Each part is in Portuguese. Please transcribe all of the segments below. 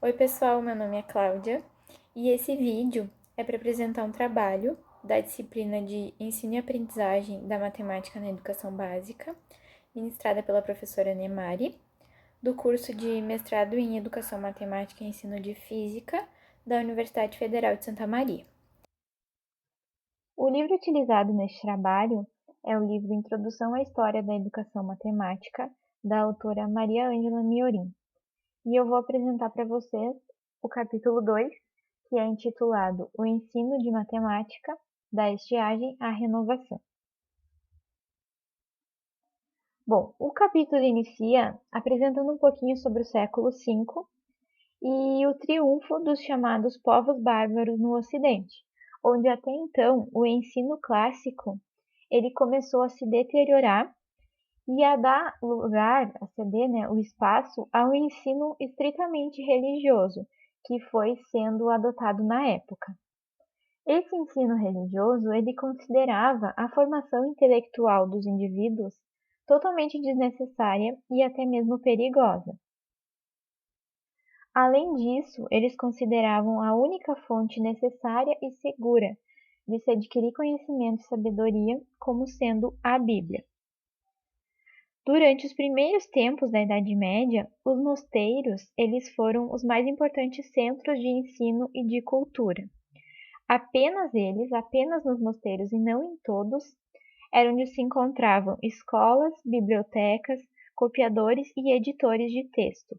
Oi pessoal, meu nome é Cláudia e esse vídeo é para apresentar um trabalho da disciplina de Ensino e Aprendizagem da Matemática na Educação Básica, ministrada pela professora Nemari, do curso de Mestrado em Educação Matemática e Ensino de Física da Universidade Federal de Santa Maria. O livro utilizado neste trabalho é o livro Introdução à História da Educação Matemática, da autora Maria Ângela Miorim. E eu vou apresentar para vocês o capítulo 2, que é intitulado O Ensino de Matemática, da Estiagem à Renovação. Bom, o capítulo inicia apresentando um pouquinho sobre o século V e o triunfo dos chamados povos bárbaros no Ocidente, onde até então o ensino clássico ele começou a se deteriorar e a dar lugar, a ceder o espaço ao ensino estritamente religioso, que foi sendo adotado na época. Esse ensino religioso ele considerava a formação intelectual dos indivíduos totalmente desnecessária e até mesmo perigosa. Além disso, eles consideravam a única fonte necessária e segura de se adquirir conhecimento e sabedoria como sendo a Bíblia. Durante os primeiros tempos da Idade Média, os mosteiros eles foram os mais importantes centros de ensino e de cultura. Apenas nos mosteiros e não em todos, era onde se encontravam escolas, bibliotecas, copiadores e editores de texto.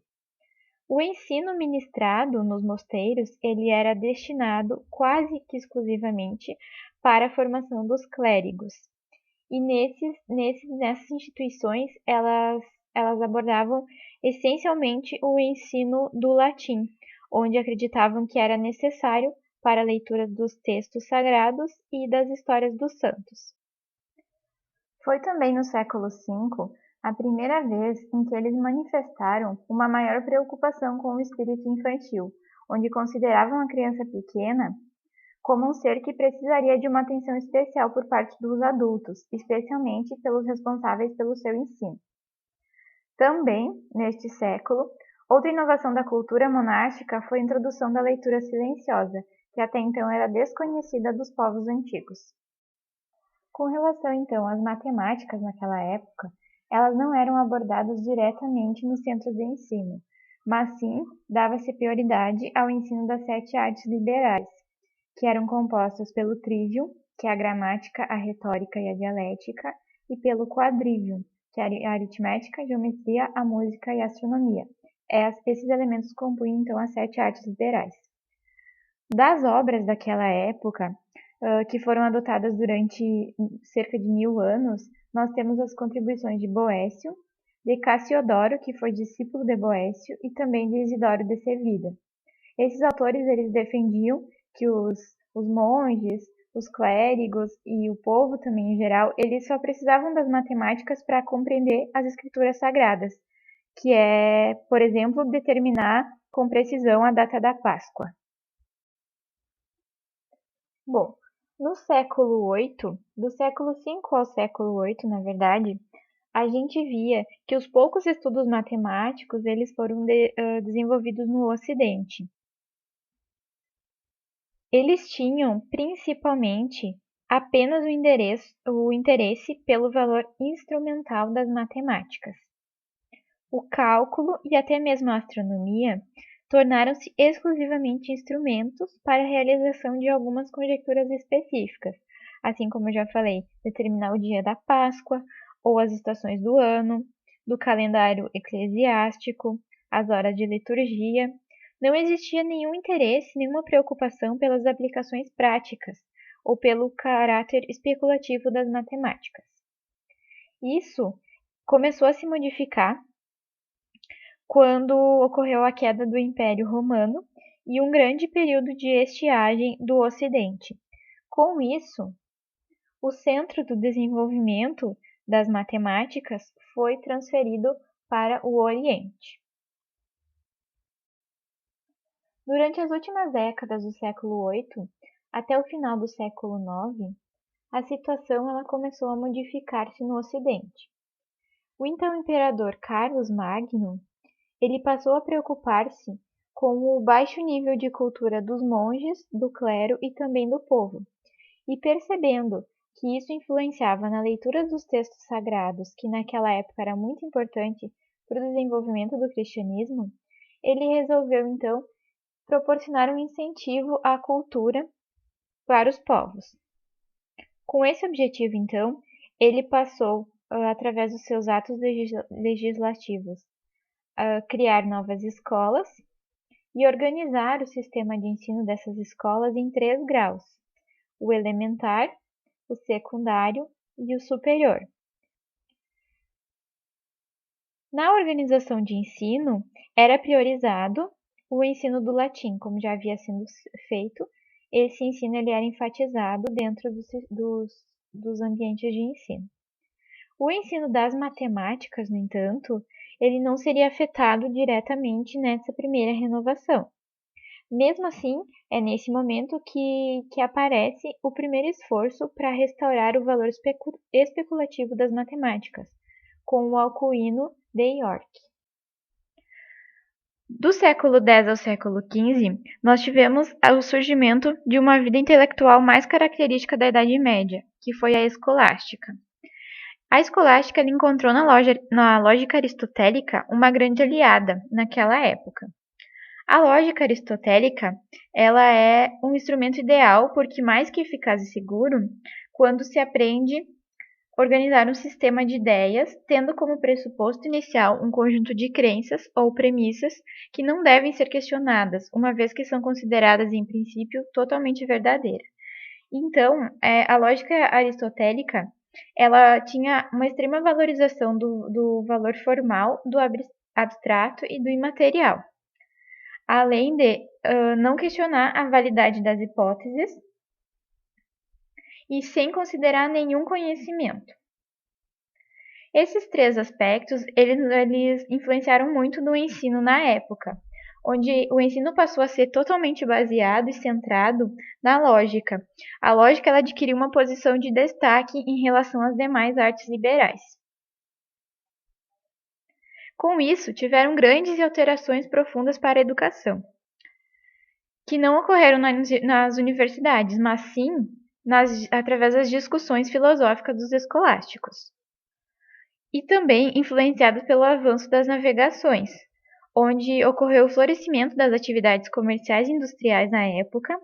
O ensino ministrado nos mosteiros ele era destinado quase que exclusivamente para a formação dos clérigos. E nessas instituições, elas abordavam essencialmente o ensino do latim, onde acreditavam que era necessário para a leitura dos textos sagrados e das histórias dos santos. Foi também no século V a primeira vez em que eles manifestaram uma maior preocupação com o espírito infantil, onde consideravam a criança pequena como um ser que precisaria de uma atenção especial por parte dos adultos, especialmente pelos responsáveis pelo seu ensino. Também, neste século, outra inovação da cultura monástica foi a introdução da leitura silenciosa, que até então era desconhecida dos povos antigos. Com relação então às matemáticas naquela época, elas não eram abordadas diretamente nos centros de ensino, mas sim dava-se prioridade ao ensino das 7 artes liberais, que eram compostas pelo trivium, que é a gramática, a retórica e a dialética, e pelo quadrivium, que é a aritmética, a geometria, a música e a astronomia. Esses elementos compunham então as 7 artes liberais. Das obras daquela época, que foram adotadas durante cerca de 1000 anos, nós temos as contribuições de Boécio, de Cassiodoro, que foi discípulo de Boécio, e também de Isidoro de Sevilla. Esses autores eles defendiam que os monges, os clérigos e o povo também em geral, eles só precisavam das matemáticas para compreender as escrituras sagradas, que é, por exemplo, determinar com precisão a data da Páscoa. Bom, no século VIII, do século V ao século VIII, na verdade, a gente via que os poucos estudos matemáticos eles foram desenvolvidos no Ocidente. Eles tinham, principalmente, apenas o interesse pelo valor instrumental das matemáticas. O cálculo e até mesmo a astronomia tornaram-se exclusivamente instrumentos para a realização de algumas conjecturas específicas, assim como eu já falei, determinar o dia da Páscoa ou as estações do ano, do calendário eclesiástico, as horas de liturgia. Não existia nenhum interesse, nenhuma preocupação pelas aplicações práticas ou pelo caráter especulativo das matemáticas. Isso começou a se modificar quando ocorreu a queda do Império Romano e um grande período de estiagem do Ocidente. Com isso, o centro do desenvolvimento das matemáticas foi transferido para o Oriente. Durante as últimas décadas do século VIII até o final do século IX, a situação ela começou a modificar-se no Ocidente. O então imperador Carlos Magno ele passou a preocupar-se com o baixo nível de cultura dos monges, do clero e também do povo. E percebendo que isso influenciava na leitura dos textos sagrados, que naquela época era muito importante para o desenvolvimento do cristianismo, ele resolveu então proporcionar um incentivo à cultura para os povos. Com esse objetivo, então, ele passou, através dos seus atos legislativos, a criar novas escolas e organizar o sistema de ensino dessas escolas em 3 graus: o elementar, o secundário e o superior. Na organização de ensino, era priorizado o ensino do latim, como já havia sido feito. Esse ensino ele era enfatizado dentro dos ambientes de ensino. O ensino das matemáticas, no entanto, ele não seria afetado diretamente nessa primeira renovação. Mesmo assim, é nesse momento que aparece o primeiro esforço para restaurar o valor especulativo das matemáticas, com o Alcuino de York. Do século X ao século XV, nós tivemos o surgimento de uma vida intelectual mais característica da Idade Média, que foi a escolástica. A escolástica encontrou na lógica aristotélica uma grande aliada naquela época. A lógica aristotélica ela é um instrumento ideal porque mais que eficaz e seguro, quando se aprende a organizar um sistema de ideias, tendo como pressuposto inicial um conjunto de crenças ou premissas que não devem ser questionadas, uma vez que são consideradas em princípio totalmente verdadeiras. Então, a lógica aristotélica ela tinha uma extrema valorização do valor formal, do abstrato e do imaterial, além de não questionar a validade das hipóteses e sem considerar nenhum conhecimento. Esses 3 aspectos, eles influenciaram muito no ensino na época, onde o ensino passou a ser totalmente baseado e centrado na lógica. A lógica ela adquiriu uma posição de destaque em relação às demais artes liberais. Com isso, tiveram grandes alterações profundas para a educação, que não ocorreram nas universidades, mas sim através das discussões filosóficas dos escolásticos. E também influenciados pelo avanço das navegações, onde ocorreu o florescimento das atividades comerciais e industriais na época,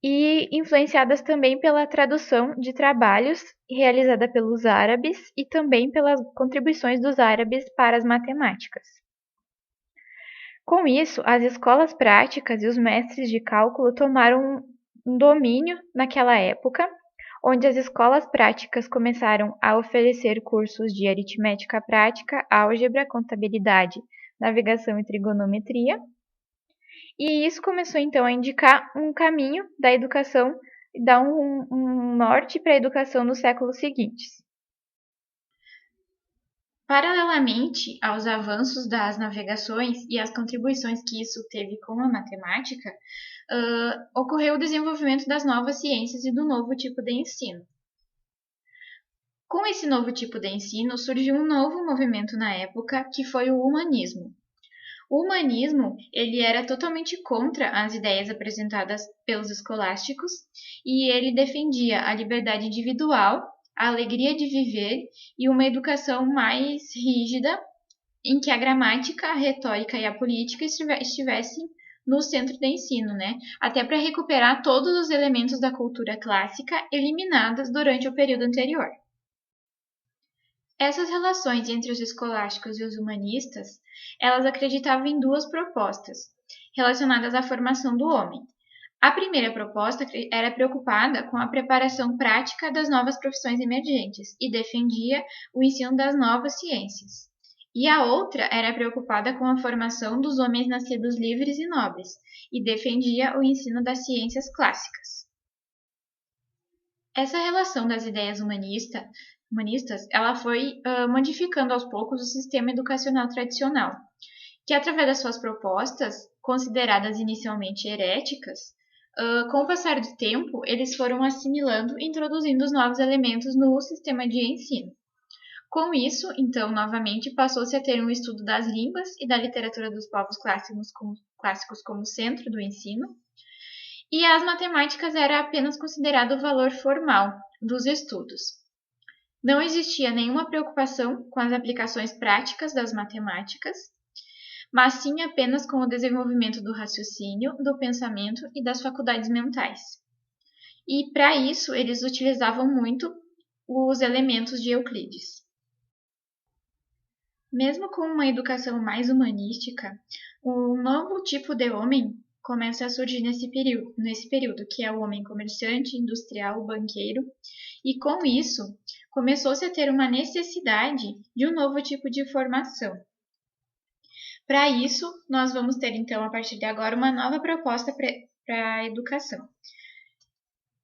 e influenciadas também pela tradução de trabalhos realizada pelos árabes e também pelas contribuições dos árabes para as matemáticas. Com isso, as escolas práticas e os mestres de cálculo tomaram um domínio naquela época, onde as escolas práticas começaram a oferecer cursos de aritmética prática, álgebra, contabilidade, navegação e trigonometria. E isso começou então a indicar um caminho da educação e dar um norte para a educação nos séculos seguintes. Paralelamente aos avanços das navegações e às contribuições que isso teve com a matemática, ocorreu o desenvolvimento das novas ciências e do novo tipo de ensino. Com esse novo tipo de ensino, surgiu um novo movimento na época, que foi o humanismo. O humanismo ele era totalmente contra as ideias apresentadas pelos escolásticos e ele defendia a liberdade individual, a alegria de viver e uma educação mais rígida, em que a gramática, a retórica e a política estivessem no centro do ensino, né? Até para recuperar todos os elementos da cultura clássica eliminados durante o período anterior. Essas relações entre os escolásticos e os humanistas, elas acreditavam em 2 propostas relacionadas à formação do homem. A primeira proposta era preocupada com a preparação prática das novas profissões emergentes e defendia o ensino das novas ciências. E a outra era preocupada com a formação dos homens nascidos livres e nobres e defendia o ensino das ciências clássicas. Essa relação das ideias humanistas ela foi modificando aos poucos o sistema educacional tradicional, que através das suas propostas, consideradas inicialmente heréticas, com o passar do tempo, eles foram assimilando e introduzindo os novos elementos no sistema de ensino. Com isso, então, novamente, passou-se a ter um estudo das línguas e da literatura dos povos clássicos como centro do ensino, e as matemáticas era apenas considerado o valor formal dos estudos. Não existia nenhuma preocupação com as aplicações práticas das matemáticas, mas sim apenas com o desenvolvimento do raciocínio, do pensamento e das faculdades mentais. E para isso eles utilizavam muito os elementos de Euclides. Mesmo com uma educação mais humanística, um novo tipo de homem começa a surgir nesse período, que é o homem comerciante, industrial, banqueiro, e com isso começou-se a ter uma necessidade de um novo tipo de formação. Para isso, nós vamos ter então, a partir de agora, uma nova proposta para a educação.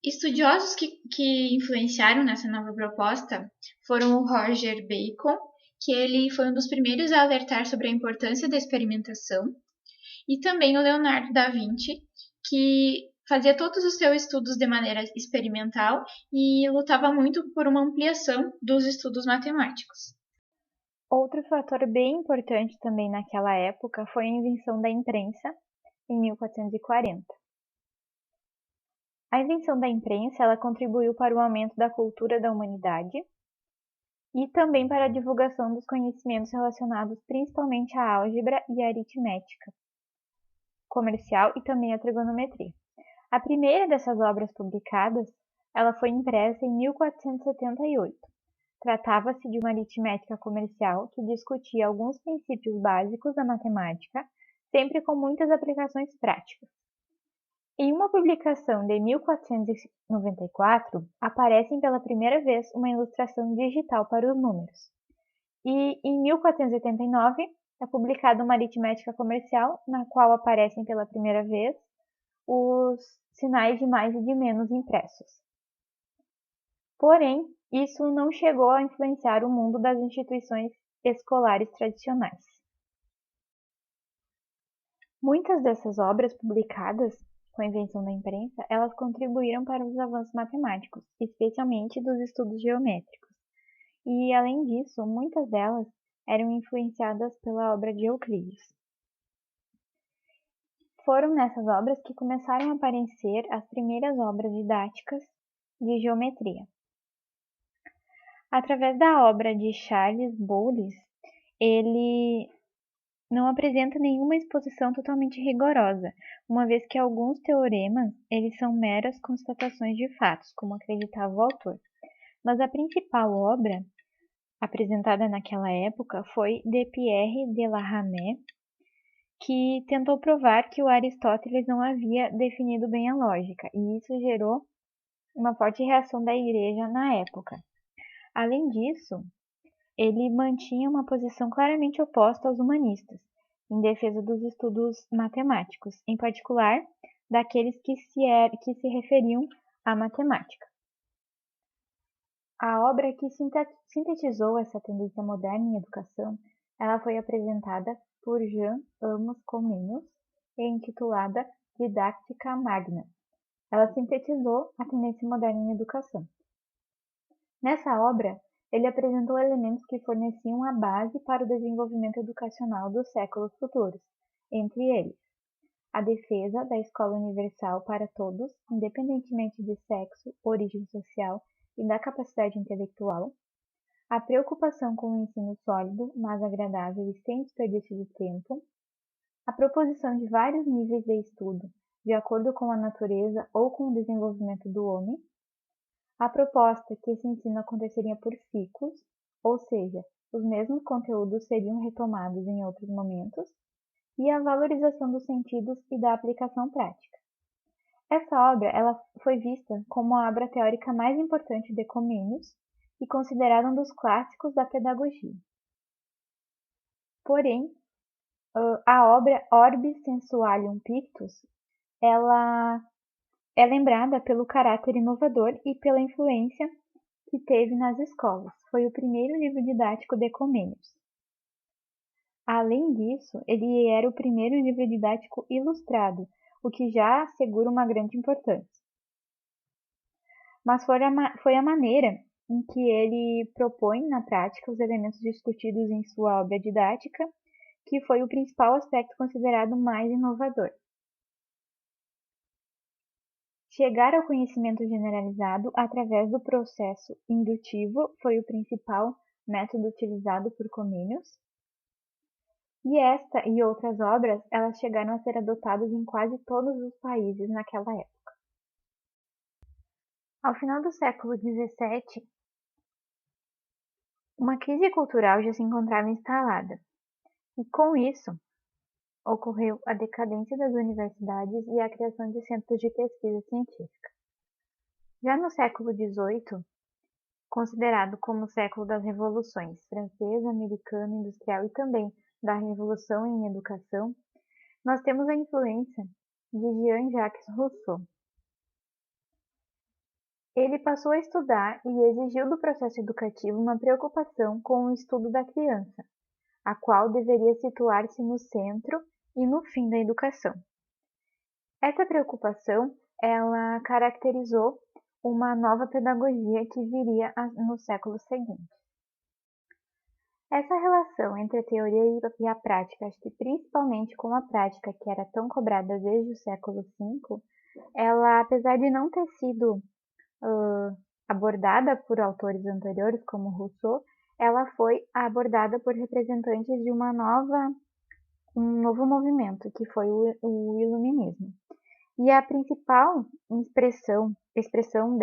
Estudiosos que influenciaram nessa nova proposta foram o Roger Bacon, que ele foi um dos primeiros a alertar sobre a importância da experimentação, e também o Leonardo da Vinci, que fazia todos os seus estudos de maneira experimental e lutava muito por uma ampliação dos estudos matemáticos. Outro fator bem importante também naquela época foi a invenção da imprensa, em 1440. A invenção da imprensa ela contribuiu para o aumento da cultura da humanidade e também para a divulgação dos conhecimentos relacionados principalmente à álgebra e à aritmética comercial e também à trigonometria. A primeira dessas obras publicadas, ela foi impressa em 1478. Tratava-se de uma aritmética comercial que discutia alguns princípios básicos da matemática, sempre com muitas aplicações práticas. Em uma publicação de 1494, aparece pela primeira vez uma ilustração digital para os números. E em 1489 é publicada uma aritmética comercial, na qual aparecem pela primeira vez os sinais de mais e de menos impressos. Porém, isso não chegou a influenciar o mundo das instituições escolares tradicionais. Muitas dessas obras publicadas com a invenção da imprensa, elas contribuíram para os avanços matemáticos, especialmente dos estudos geométricos. E, além disso, muitas delas eram influenciadas pela obra de Euclides. Foram nessas obras que começaram a aparecer as primeiras obras didáticas de geometria. Através da obra de Charles Boles, ele não apresenta nenhuma exposição totalmente rigorosa, uma vez que alguns teoremas eles são meras constatações de fatos, como acreditava o autor. Mas a principal obra apresentada naquela época foi de Pierre de la Ramée, que tentou provar que o Aristóteles não havia definido bem a lógica, e isso gerou uma forte reação da Igreja na época. Além disso, ele mantinha uma posição claramente oposta aos humanistas, em defesa dos estudos matemáticos, em particular daqueles que se referiam à matemática. A obra que sintetizou essa tendência moderna em educação, ela foi apresentada por Jean Amos Comenius e intitulada Didactica Magna. Ela sintetizou a tendência moderna em educação. Nessa obra, ele apresentou elementos que forneciam a base para o desenvolvimento educacional dos séculos futuros, entre eles a defesa da escola universal para todos, independentemente de sexo, origem social e da capacidade intelectual, a preocupação com o ensino sólido, mas agradável e sem desperdício de tempo, a proposição de vários níveis de estudo, de acordo com a natureza ou com o desenvolvimento do homem, a proposta que esse ensino aconteceria por ciclos, ou seja, os mesmos conteúdos seriam retomados em outros momentos, e a valorização dos sentidos e da aplicação prática. Essa obra ela foi vista como a obra teórica mais importante de Comenius e considerada um dos clássicos da pedagogia. Porém, a obra Orbis Sensualium Pictus ela é lembrada pelo caráter inovador e pela influência que teve nas escolas. Foi o primeiro livro didático de Comenius. Além disso, ele era o primeiro livro didático ilustrado, o que já assegura uma grande importância. Mas foi a maneira em que ele propõe na prática os elementos discutidos em sua obra didática, que foi o principal aspecto considerado mais inovador. Chegar ao conhecimento generalizado através do processo indutivo foi o principal método utilizado por Comenius. E esta e outras obras, elas chegaram a ser adotadas em quase todos os países naquela época. Ao final do século XVII, uma crise cultural já se encontrava instalada, e com isso ocorreu a decadência das universidades e a criação de centros de pesquisa científica. Já no século XVIII, considerado como o século das revoluções francesa, americana, industrial e também da revolução em educação, nós temos a influência de Jean-Jacques Rousseau. Ele passou a estudar e exigiu do processo educativo uma preocupação com o estudo da criança, a qual deveria situar-se no centro e no fim da educação. Essa preocupação, ela caracterizou uma nova pedagogia que viria no século seguinte. Essa relação entre a teoria e a prática, acho que principalmente com a prática que era tão cobrada desde o século V, ela, apesar de não ter sido abordada por autores anteriores, como Rousseau, ela foi abordada por representantes de um novo movimento, que foi o Iluminismo. E a principal expressão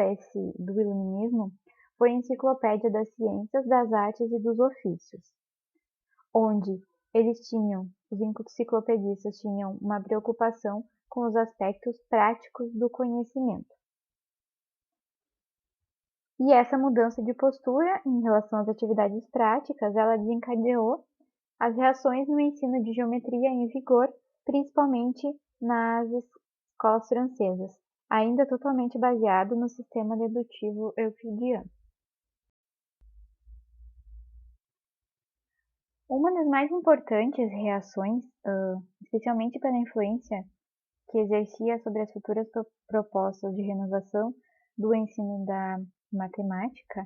do Iluminismo foi a Enciclopédia das Ciências, das Artes e dos Ofícios, onde os enciclopedistas tinham uma preocupação com os aspectos práticos do conhecimento. E essa mudança de postura em relação às atividades práticas, ela desencadeou as reações no ensino de geometria em vigor, principalmente nas escolas francesas, ainda totalmente baseado no sistema dedutivo euclidiano. Uma das mais importantes reações, especialmente pela influência que exercia sobre as futuras propostas de renovação do ensino da matemática,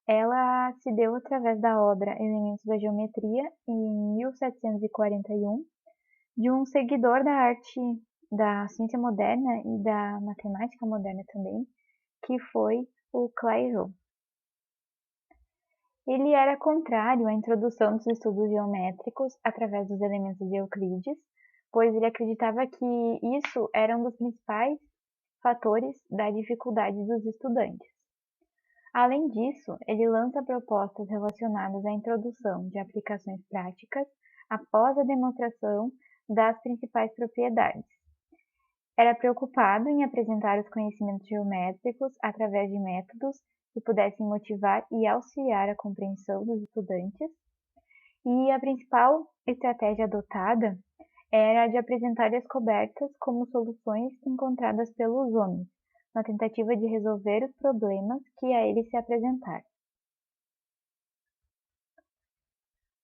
ela se deu através da obra Elementos da Geometria, em 1741, de um seguidor da arte da ciência moderna e da matemática moderna também, que foi o Clairaut. Ele era contrário à introdução dos estudos geométricos através dos elementos de Euclides, pois ele acreditava que isso era um dos principais fatores da dificuldade dos estudantes. Além disso, ele lança propostas relacionadas à introdução de aplicações práticas após a demonstração das principais propriedades. Era preocupado em apresentar os conhecimentos geométricos através de métodos que pudessem motivar e auxiliar a compreensão dos estudantes, e a principal estratégia adotada era a de apresentar descobertas como soluções encontradas pelos homens, na tentativa de resolver os problemas que a eles se apresentaram.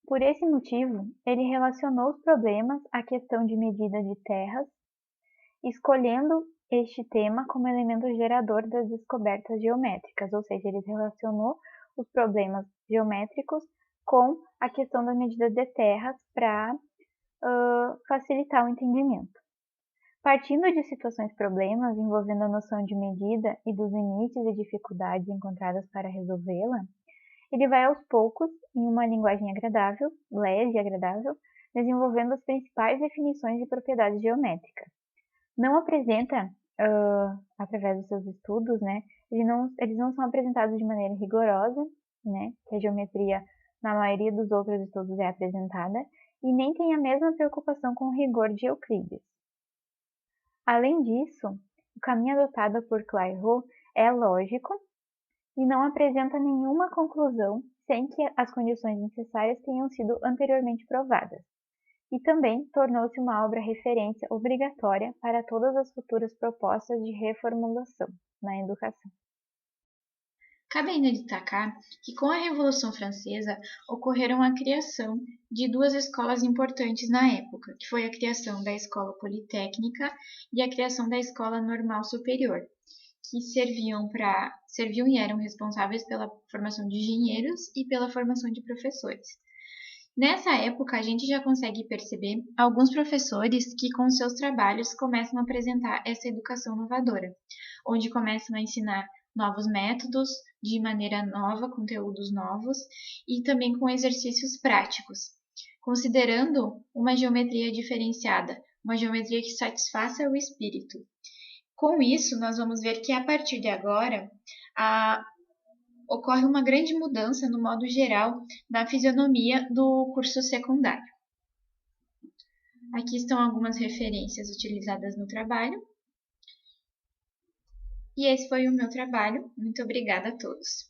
Por esse motivo, ele relacionou os problemas à questão de medida de terras, escolhendo este tema como elemento gerador das descobertas geométricas, ou seja, ele relacionou os problemas geométricos com a questão da medida de terras para facilitar o entendimento. Partindo de situações problemas envolvendo a noção de medida e dos limites e dificuldades encontradas para resolvê-la, ele vai aos poucos, em uma linguagem agradável, leve e agradável, desenvolvendo as principais definições de propriedades geométricas. Não apresenta, através dos seus estudos, né, eles não são apresentados de maneira rigorosa, né, que a geometria, na maioria dos outros estudos, é apresentada, e nem tem a mesma preocupação com o rigor de Euclides. Além disso, o caminho adotado por Clairaut é lógico e não apresenta nenhuma conclusão sem que as condições necessárias tenham sido anteriormente provadas, e também tornou-se uma obra referência obrigatória para todas as futuras propostas de reformulação na educação. Cabe ainda destacar que com a Revolução Francesa ocorreram a criação de duas escolas importantes na época, que foi a criação da Escola Politécnica e a criação da Escola Normal Superior, que serviam e eram responsáveis pela formação de engenheiros e pela formação de professores. Nessa época, a gente já consegue perceber alguns professores que, com seus trabalhos, começam a apresentar essa educação inovadora, onde começam a ensinar novos métodos, de maneira nova, conteúdos novos, e também com exercícios práticos, considerando uma geometria diferenciada, uma geometria que satisfaça o espírito. Com isso, nós vamos ver que, a partir de agora, ocorre uma grande mudança no modo geral da fisionomia do curso secundário. Aqui estão algumas referências utilizadas no trabalho. E esse foi o meu trabalho. Muito obrigada a todos.